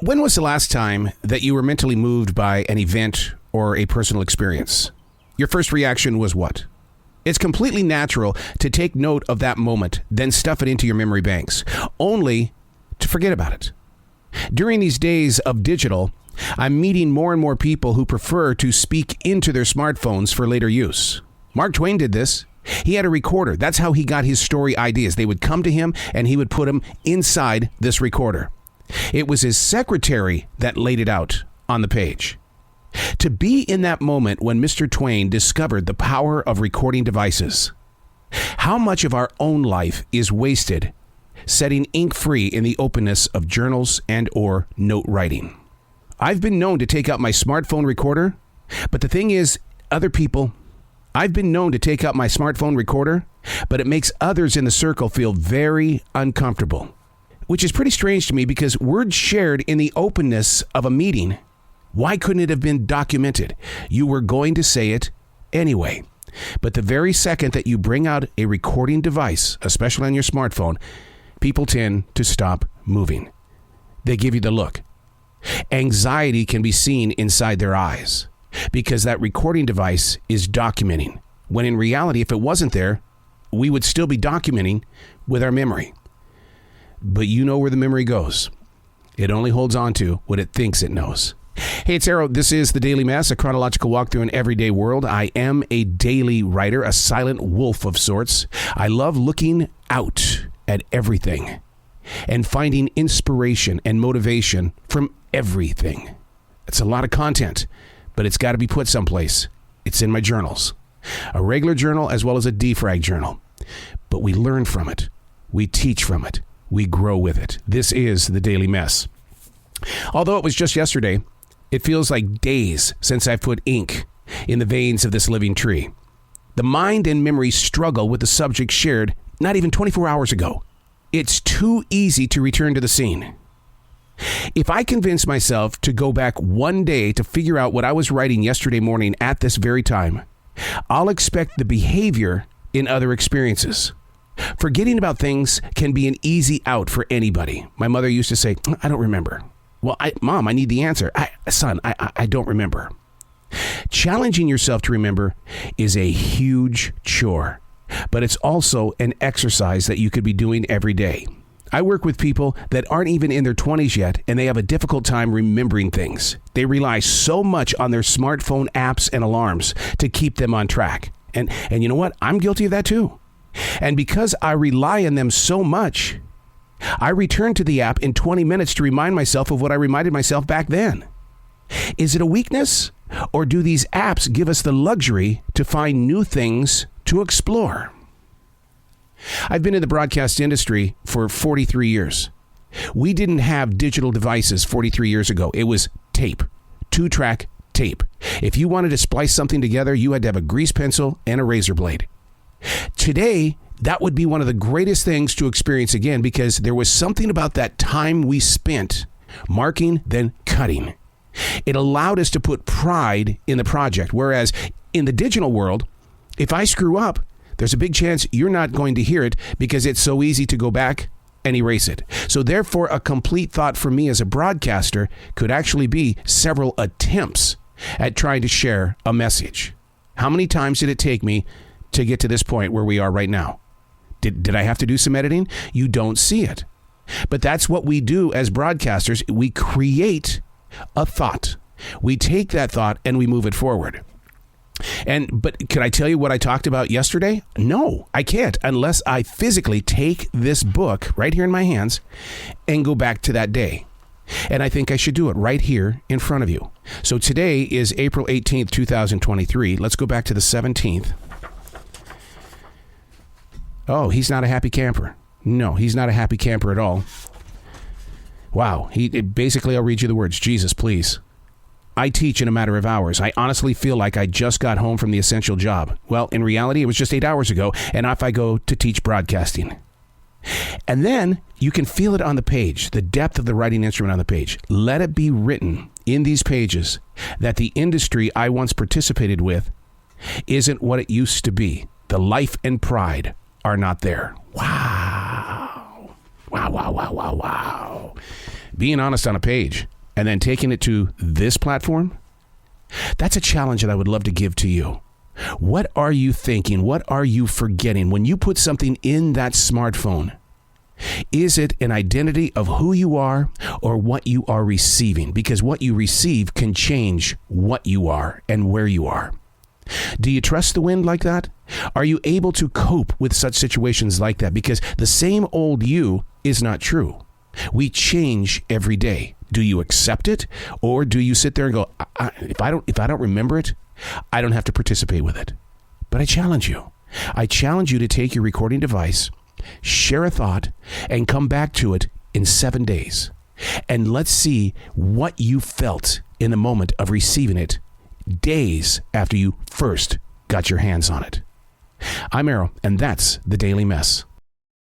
When was the last time that you were mentally moved by an event or a personal experience? Your first reaction was what? It's completely natural to take note of that moment, then stuff it into your memory banks, only to forget about it. During these days of digital, I'm meeting more and more people who prefer to speak into their smartphones for later use. Mark Twain did this. He had a recorder. That's how he got his story ideas. They would come to him and he would put them inside this recorder. It was his secretary that laid it out on the page. To be in that moment when Mr. Twain discovered the power of recording devices. How much of our own life is wasted setting ink free in the openness of journals and or note writing? I've been known to take out my smartphone recorder, but the thing is, I've been known to take out my smartphone recorder, but it makes others in the circle feel very uncomfortable, which is pretty strange to me because words shared in the openness of a meeting, why couldn't it have been documented? You were going to say it anyway. But the very second that you bring out a recording device, especially on your smartphone, people tend to stop moving. They give you the look. Anxiety can be seen inside their eyes because that recording device is documenting, when in reality, if it wasn't there, we would still be documenting with our memory. But you know where the memory goes. It only holds on to what it thinks it knows. Hey, it's Arrow. This is The Daily Mess, a chronological walk through an everyday world. I am a daily writer, a silent wolf of sorts. I love looking out at everything and finding inspiration and motivation from everything. It's a lot of content, but it's got to be put someplace. It's in my journals, a regular journal as well as a defrag journal. But we learn from it. We teach from it. We grow with it. This is The Daily Mess. Although it was just yesterday, it feels like days since I've put ink in the veins of this living tree. The mind and memory struggle with the subject shared not even 24 hours ago. It's too easy to return to the scene. If I convince myself to go back one day to figure out what I was writing yesterday morning at this very time, I'll expect the behavior in other experiences. Forgetting about things can be an easy out for anybody. My mother used to say, I don't remember. Well, Mom, I need the answer. Son, I don't remember. Challenging yourself to remember is a huge chore, but it's also an exercise that you could be doing every day. I work with people that aren't even in their 20s yet, and they have a difficult time remembering things. They rely so much on their smartphone apps and alarms to keep them on track. And you know what? I'm guilty of that too. And because I rely on them so much, I return to the app in 20 minutes to remind myself of what I reminded myself back then. Is it a weakness, or do these apps give us the luxury to find new things to explore? I've been in the broadcast industry for 43 years. We didn't have digital devices 43 years ago. It was tape, 2-track tape. If you wanted to splice something together, you had to have a grease pencil and a razor blade. Today, that would be one of the greatest things to experience again because there was something about that time we spent marking, then cutting. It allowed us to put pride in the project, whereas in the digital world, if I screw up, there's a big chance you're not going to hear it because it's so easy to go back and erase it. So therefore, a complete thought for me as a broadcaster could actually be several attempts at trying to share a message. How many times did it take me to get to this point where we are right now? Did I have to do some editing? You don't see it. But that's what we do as broadcasters. We create a thought. We take that thought and we move it forward. But can I tell you what I talked about yesterday? No, I can't unless I physically take this book right here in my hands and go back to that day. And I think I should do it right here in front of you. So today is April 18th, 2023. Let's go back to the 17th. Oh, he's not a happy camper. No, he's not a happy camper at all. Wow. Basically, I'll read you the words. Jesus, please. I teach in a matter of hours. I honestly feel like I just got home from the essential job. Well, in reality, it was just 8 hours ago, and off I go to teach broadcasting. And then you can feel it on the page, the depth of the writing instrument on the page. Let it be written in these pages that the industry I once participated with isn't what it used to be. The life and pride are not there. Wow. Wow, wow, wow, wow, wow. Being honest on a page. and then taking it to this platform? That's a challenge that I would love to give to you. What are you thinking? What are you forgetting when you put something in that smartphone? Is it an identity of who you are or what you are receiving? Because what you receive can change what you are and where you are. Do you trust the wind like that? Are you able to cope with such situations like that? Because the same old you is not true. We change every day. Do you accept it, or do you sit there and go, if I don't remember it, I don't have to participate with it? But I challenge you. I challenge you to take your recording device, share a thought, and come back to it in 7 days. And let's see what you felt in the moment of receiving it days after you first got your hands on it. I'm Errol, and that's The Daily Mess.